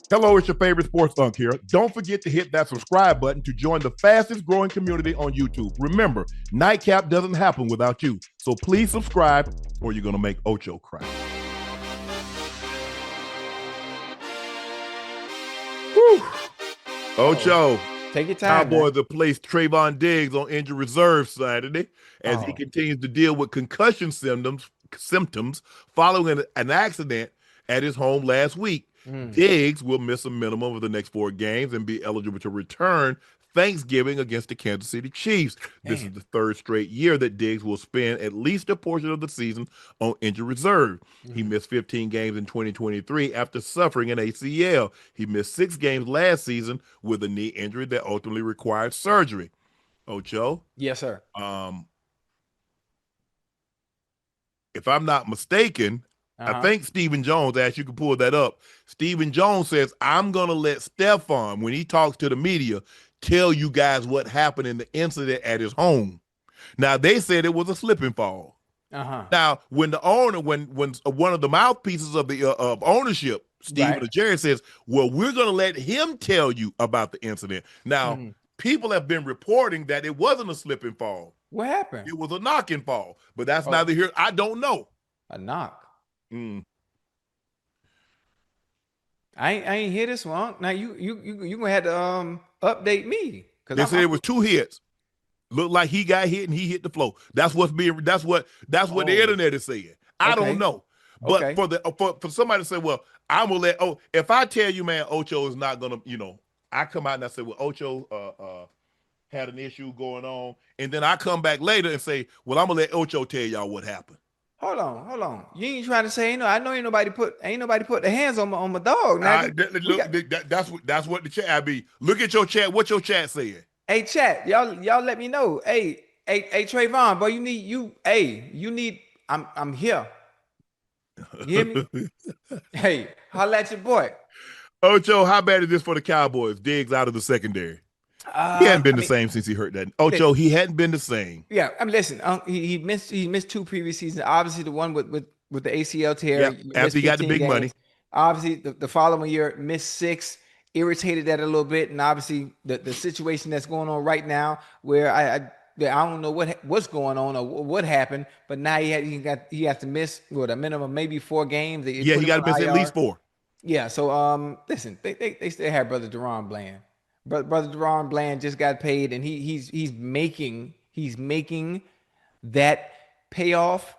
Hello, it's your favorite sports Unc here. Don't forget to hit that subscribe button to join the fastest growing community on YouTube. Remember, Nightcap doesn't happen without you. So please subscribe or you're going to make Ocho cry. Whew. Ocho. Take your time, man. Cowboys have placed Trevon Diggs on injured reserve Saturday as he continues to deal with concussion symptoms following an accident at his home last week. Diggs will miss a minimum of the next 4 games and be eligible to return Thanksgiving against the Kansas City Chiefs. This is the third straight year that Diggs will spend at least a portion of the season on injured reserve. He missed 15 games in 2023 after suffering an ACL. He missed 6 games last season with a knee injury that ultimately required surgery. Ocho, Yes, sir. if I'm not mistaken, I think Stephen Jones, as you can pull that up, Stephen Jones says, I'm going to let Stephon, when he talks to the media, tell you guys what happened in the incident at his home. Now, they said it was a slip and fall. Now, when the owner, when one of the mouthpieces of the of ownership, Stephen or Jerry says, well, we're going to let him tell you about the incident. Now, people have been reporting that it wasn't a slip and fall. What happened? It was a knock and fall, but that's neither here. I don't know. A knock. I ain't hear this one. Now you gonna have to update me because they said it was 2 hits. Looked like he got hit and he hit the floor. That's what the internet is saying. I don't know, but for somebody to say, well, I'm gonna let if I tell you, man, Ocho is not gonna, I come out and I say, well, Ocho had an issue going on, and then I come back later and say, well, I'm gonna let Ocho tell y'all what happened. Hold on. You ain't trying to say I know ain't nobody put their hands on my dog. Now, that's what the chat be. Look at your chat. What your chat saying? Hey, chat, y'all let me know. Hey, Trevon, boy, you need. I'm here. You hear me? Hey, holla at your boy. Ocho, how bad is this for the Cowboys? Diggs out of the secondary. He hadn't been the same since he hurt that. Ocho, he hadn't been the same. Yeah, I mean, listen, he missed 2 previous seasons. Obviously, the one with the ACL tear. After he got the big money. Obviously, the following year missed 6. Irritated that a little bit, and obviously the situation that's going on right now, where I don't know what's going on or what happened, but now he has to miss a minimum maybe 4 games. He got to miss at least 4. Yeah, so listen, they still have brother DaRon Bland. Brother DaRon Bland just got paid, and he's making that payoff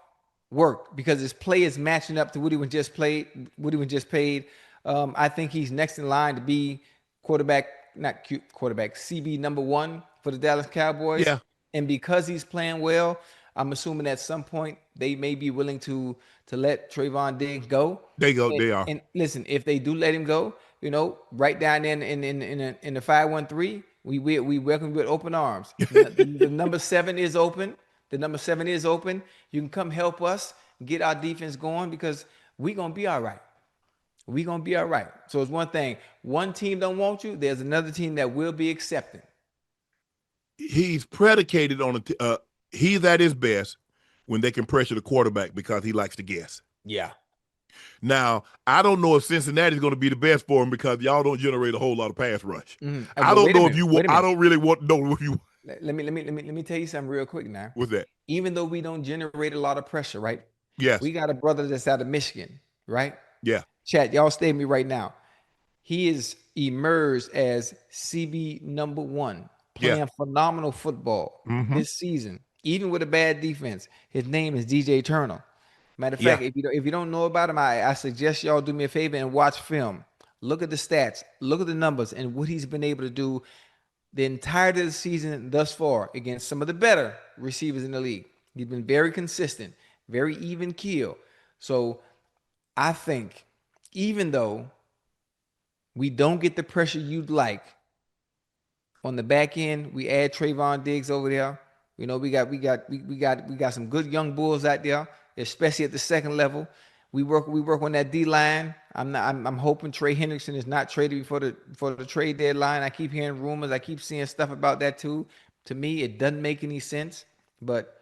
work because his play is matching up to what he was just paid. I think he's next in line to be CB number 1 for the Dallas Cowboys. Yeah. And because he's playing well, I'm assuming at some point they may be willing to let Trevon Diggs go. They are. And listen, if they do let him go, right down in the 513, we welcome you with open arms. The number 7 is open. The number 7 is open. You can come help us get our defense going because we're gonna be all right. We're going to be all right. So it's one thing. One team don't want you. There's another team that will be accepting. He's predicated on he's at his best when they can pressure the quarterback because he likes to guess. Yeah. Now, I don't know if Cincinnati is going to be the best for him because y'all don't generate a whole lot of pass rush. I don't know if you want. I don't really want to know what you. Let me tell you something real quick now. What's that? Even though we don't generate a lot of pressure, right? Yes. We got a brother that's out of Michigan, right? Yeah. Chat, y'all stay with me right now. He is emerged as CB number 1, playing phenomenal football this season, even with a bad defense. His name is DJ Turner. Matter of fact, if you don't know about him, I suggest y'all do me a favor and watch film. Look at the stats, look at the numbers, and what he's been able to do the entirety of the season thus far against some of the better receivers in the league. He's been very consistent, very even keel. So I think, even though we don't get the pressure you'd like on the back end, we add Trevon Diggs over there. We got some good young bulls out there, especially at the second level. We work on that D line. I'm hoping Trey Hendrickson is not traded before the trade deadline. I keep hearing rumors. I keep seeing stuff about that too. To me, it doesn't make any sense. But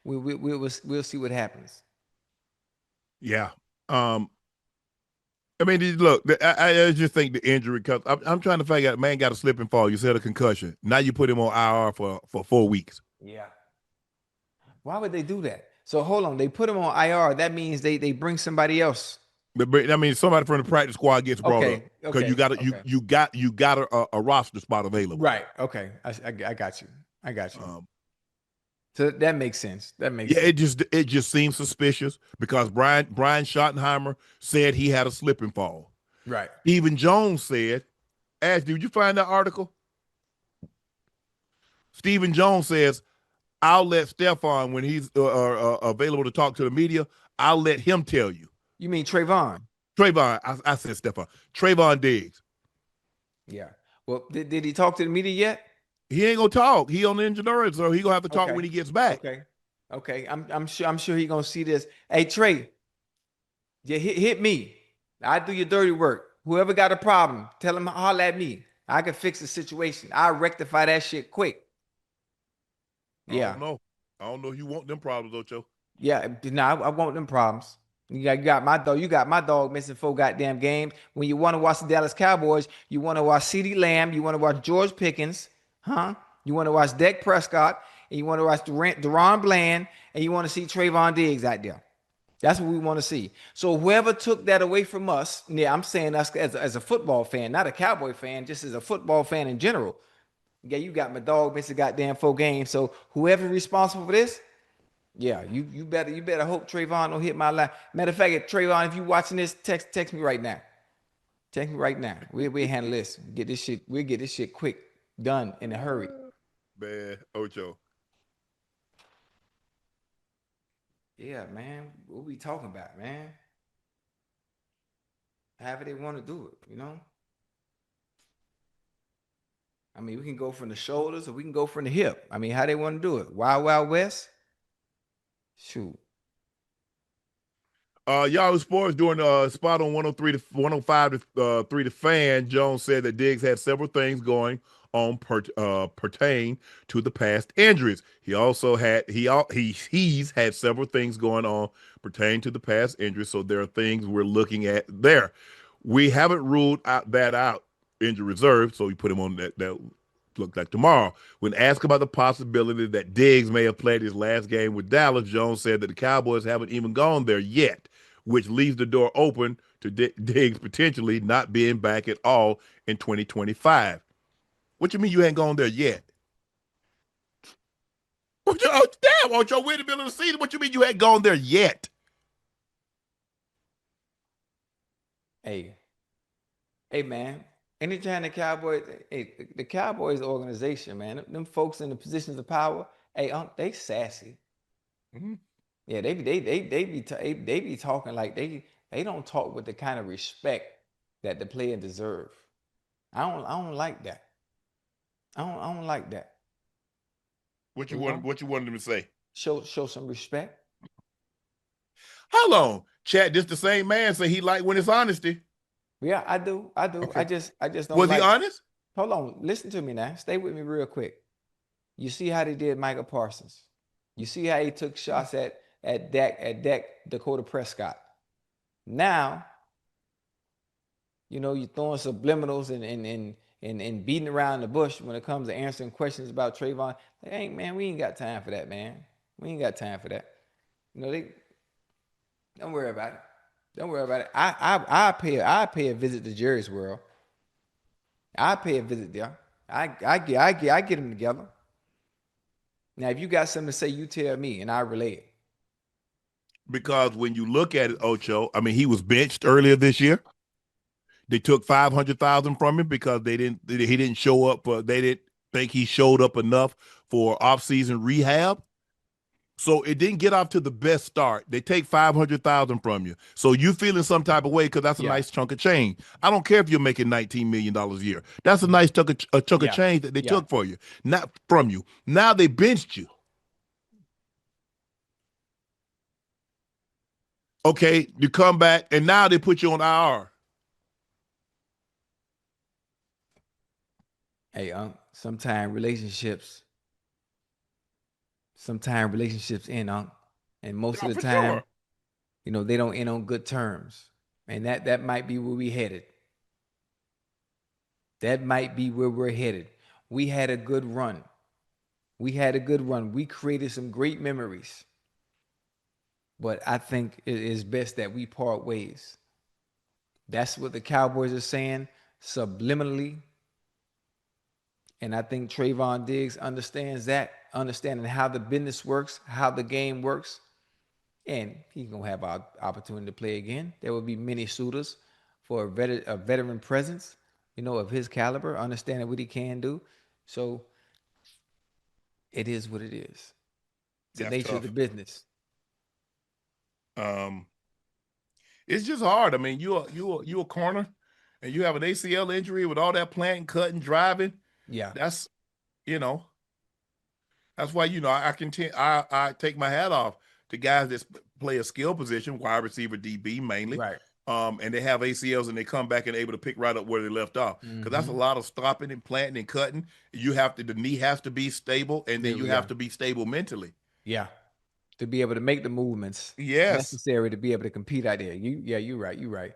we'll see what happens. Yeah. I mean, look, I just think the injury, because I'm trying to figure out, man got a slip and fall. You said a concussion. Now you put him on IR for 4 weeks. Yeah. Why would they do that? So hold on, they put him on IR. That means they bring somebody else. I mean, somebody from the practice squad gets brought up Okay, because okay, okay. you got a roster spot available. Right. Okay. I got you. I got you. Um, So that makes sense. That makes yeah, sense. it just seems suspicious because Brian Schottenheimer said he had a slip and fall. Right. Stephen Jones said, "Ash, did you find that article?" Stephen Jones says, "I'll let Stefan when he's available to talk to the media. I'll let him tell you." You mean Trayvon? Trevon, I said Stefan. Trevon Diggs. Yeah. Well, did he talk to the media yet? He ain't gonna talk. He on the injured reserve, so he gonna have to talk Okay. when he gets back. Okay. Okay. I'm sure he gonna see this. Hey Trey, yeah, hit me. I do your dirty work. Whoever got a problem, tell him to holler at me. I can fix the situation. I rectify that shit quick. I don't Yeah. know. I don't know if you want them problems, Ocho. Yeah. No, I want them problems. You got my dog. You got my dog missing 4 goddamn games. When you want to watch the Dallas Cowboys, you want to watch CeeDee Lamb, you want to watch George Pickens, huh? You want to watch Dak Prescott, and you want to watch Deron Bland, and you want to see Trevon Diggs out there. That's what we want to see. So whoever took that away from us, yeah, I'm saying us as a football fan, not a Cowboy fan, just as a football fan in general. Yeah, you got my dog missing goddamn 4 games. So whoever responsible for this, yeah, you better hope Trayvon don't hit my line. Matter of fact, Trayvon, if you watching this, text me right now. Text me right now. We handle this. Get this shit. We'll get this shit quick done in a hurry. Man, Ocho. Yeah, man. What we talking about, man? However they want to do it. I mean, we can go from the shoulders or we can go from the hip. I mean, how they want to do it? Wild Wild West? Shoot. Yahoo Sports during spot on 103 to 105 to 3 to fan. Jones said that Diggs had several things going on pertain to the past injuries. He also had he's had several things going on pertaining to the past injuries. So there are things we're looking at there. We haven't ruled out injury reserve, so we put him on that look like tomorrow. When asked about the possibility that Diggs may have played his last game with Dallas, Jones said that the Cowboys haven't even gone there yet, which leaves the door open to Diggs potentially not being back at all in 2025. What you mean you ain't gone there yet? Oh, damn, Ocho, we're in the middle of the season. What you mean you ain't gone there yet? Hey, hey, man. Anytime the Cowboys organization, man, them folks in the positions of power, hey, they sassy. Mm-hmm. Yeah, they be talking like they don't talk with the kind of respect that the player deserve. I don't like that. I don't like that. You know, What you wanted him to say? show some respect. How long? Chat, this the same man say he like when it's honesty. Yeah, I do. I do. Okay. I just don't Was he like. honest? Hold on, listen to me now. Stay with me real quick. You see how they did Michael Parsons. You see how he took shots at Dak Dakota Prescott. Now, you're throwing subliminals and beating around the bush when it comes to answering questions about Trayvon. Hey, man, we ain't got time for that, man. We ain't got time for that. They don't worry about it. Don't worry about it. I pay a visit to Jerry's World. I pay a visit there. I get them together. Now, if you got something to say, you tell me, and I relay it. Because when you look at it, Ocho, I mean, he was benched earlier this year. They took 500,000 from him because he didn't show up. They didn't think he showed up enough for offseason rehab. So it didn't get off to the best start. They take 500,000 from you. So you feeling some type of way because that's a Yeah. nice chunk of change. I don't care if you're making $19 million a year. That's a Mhm. nice chunk of Yeah. change that they Yeah. took for you, not from you. Now they benched you. Okay, you come back and now they put you on IR. Hey, sometimes relationships end, and most of Yeah, the for time, sure. they don't end on good terms. And that might be where we headed. That might be where we're headed. We had a good run. We had a good run. We created some great memories. But I think it is best that we part ways. That's what the Cowboys are saying subliminally. And I think Trevon Diggs understands that, understanding how the business works, how the game works. And he's going to have an opportunity to play again. There will be many suitors for a veteran presence, of his caliber, understanding what he can do. So it is what it is. It's the That's nature of the tough. business. Um, it's just hard. I mean, you a corner, and you have an ACL injury with all that planting, cutting, driving. Yeah. That's you know that's why I take my hat off to guys that play a skill position, wide receiver, DB mainly. Right. And they have ACLs and they come back and able to pick right up where they left off because that's a Mm-hmm. lot of stopping and planting and cutting. The knee has to be stable, and then you Yeah. have to be stable mentally. Yeah. To be able to make the movements Yes. necessary to be able to compete out there. You're right. You're right.